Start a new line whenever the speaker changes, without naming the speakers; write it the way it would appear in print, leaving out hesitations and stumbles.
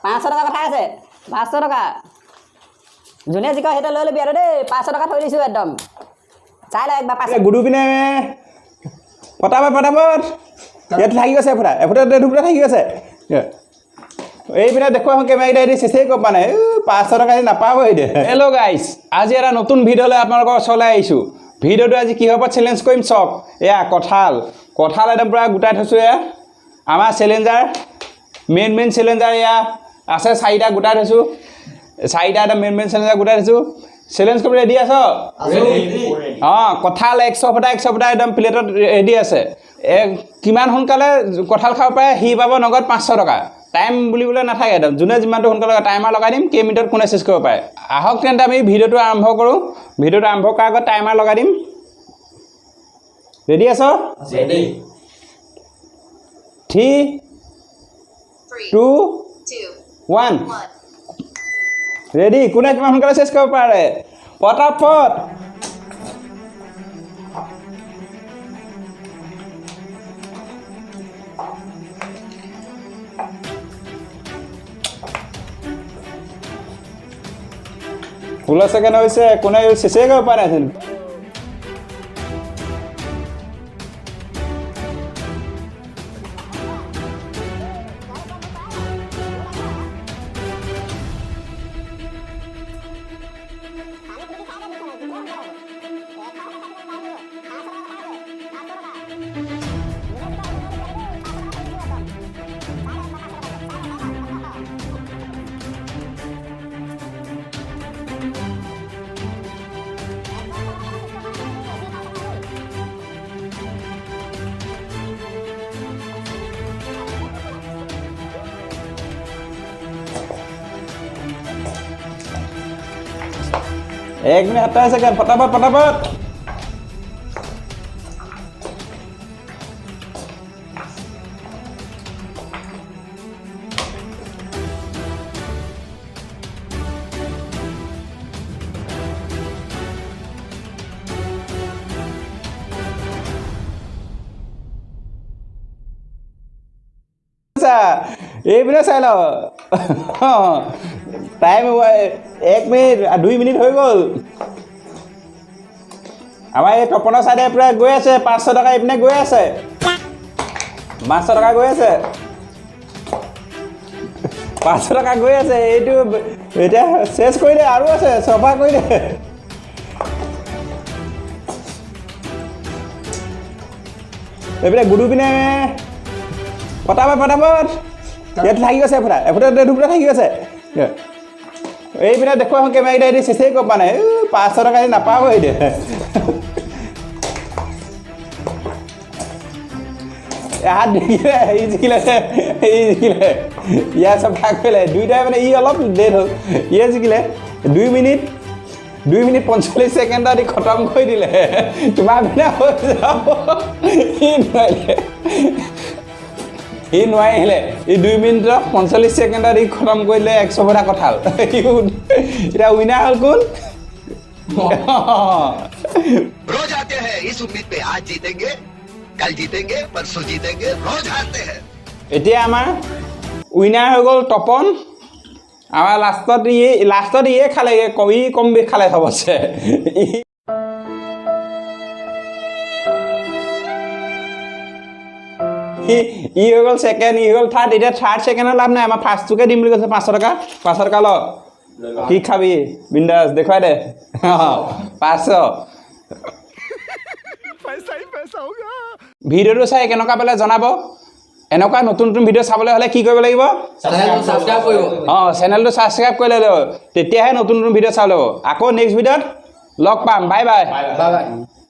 500 টকা কথা আছে 500 টকা যোনে জিক হেতে লৈ লবি আৰু দেই 500 টকা থৈ দিছো একদম চাই ল একবাৰ 500
গুডু পিনে পটাপট ইয়াত থাকি গৈছে এফুটা দুফুটা থাকি গৈছে এইপিনে দেখুৱা কেমেৰা দি চেচেই কব মানে 500 টকা নাপাব এতিয়া হেল্ল' গাইজ আজি এটা নতুন ভিডিঅ'লৈ আপোনালোকৰ ওচৰলৈ আহিছোঁ ভিডিঅ'টো আজি কিহৰ ওপৰত চেলেঞ্জ কৰিম চাওক এয়া কঁঠাল একদম পূৰা গোটাই থৈছোঁ এয়া আমাৰ চেলেঞ্জাৰ মেইন চেলেঞ্জাৰ এয়া আছে 4টা গোটাই থৈছোঁ 4টা এটা মেইন চেলেঞ্জাৰ গোটাই থৈছোঁ চেলেঞ্জ কৰিব ৰেডি আছ অঁ কঁঠাল 100 ফুটা একদম প্লেটত ৰেডি আছে কিমান সোনকালে কঁঠাল খাব পাৰে সি পাব নগদ 500 টকা টাইম বুলিবলৈ নাথাকে একদম যোনে যিমানটো সোনকালে টাইমাৰ লগাই দিম কেইমিনিটত কোনে চেছ কৰিব পাৰে আহক তেন্তে আমি ভিডিঅ'টো আৰম্ভ কৰোঁ ভিডিঅ'টো আৰম্ভ কৰাৰ আগত টাইমাৰ লগাই দিম ৰেডি আছ
ৰেডি
3 2 1 ৰেডি কোনে কিমান সোনকালে চেছ কৰিব পাৰে পটাপট ফুল সেকেন্ড হৈছে কোনে চেচে কৰিব পৰা নাই एक मिनट 27 सेकंड फटाफट এই বিনা চাই লও টাইম 1 মিনিট 2 মিনিট হৈ গ'ল আমাৰ এই তপনৰ সাইডে পুৰা গৈ আছে 500 টকা ইপিনে গৈ আছে 500 টকা গৈ আছে 500 টকা গৈ আছে এইটো এটা চেছ কৰি দে আৰু আছে সফা কৰি দে এইপিনে গুডু পিনে পটাপট ইয়াত থাকি গৈছে এফুটা দুফুটা থাকি গৈছে এইপিনে দেখুৱা কেমেৰা দি চেচেই কব মানে 500 টকা নাপাব এতিয়া হাত দেখিলে জিকিলে ইয়াৰ চব ভাগ কৰিলে দুইটাই মানে ই অলপ লেট হ'ল ইয়ে জিকিলে 2 মিনিট 45 ছেকেণ্ডত ই খতম কৰি দিলে তোমাৰ বিনা হৈ যাব ই নোৱাৰিলে ই 2 মিনিটত 45 ছেকেণ্ডত ই খতম কৰিলে 100 ফুটা কঁঠাল এটা উইনাৰ হ'ল কোন
रोज आते हैं इस उम्मीद पे आज जीतेंगे कल जीतेंगे परसों जीतेंगे रोज हारते हैं
এতিয়া আমাৰ উইনাৰ হৈ গ'ল তপন আমাৰ লাষ্টত ইয়ে খালে কম খালে সবছে ই হৈ গ'ল সেকেন্ড ই হৈ গ'ল থাৰ্ড এতিয়া থাৰ্ড সেকেন্ডৰ লাভ নাই আমাৰ ফাৰ্ষ্টটোকে দিম বুলি কৈছে 500 টকা ল কি খাবি বিন্দাস দেখুৱাই দে 500
पैसा होगा
ভিডিঅ'টো চাই কেনেকুৱা পালে জনাব এনেকুৱা নতুন ভিডিঅ' চাবলৈ হ'লে কি কৰিব লাগিব
চেনেলটো সাবস্ক্ৰাইব কৰিব
চেনেলটো সাবস্ক্ৰাইব কৰি ল'ব তেতিয়াহে নতুন ভিডিঅ' চাব লাগিব আকৌ নেক্সট ভিডিঅ'ত লগ পাম বাই বাই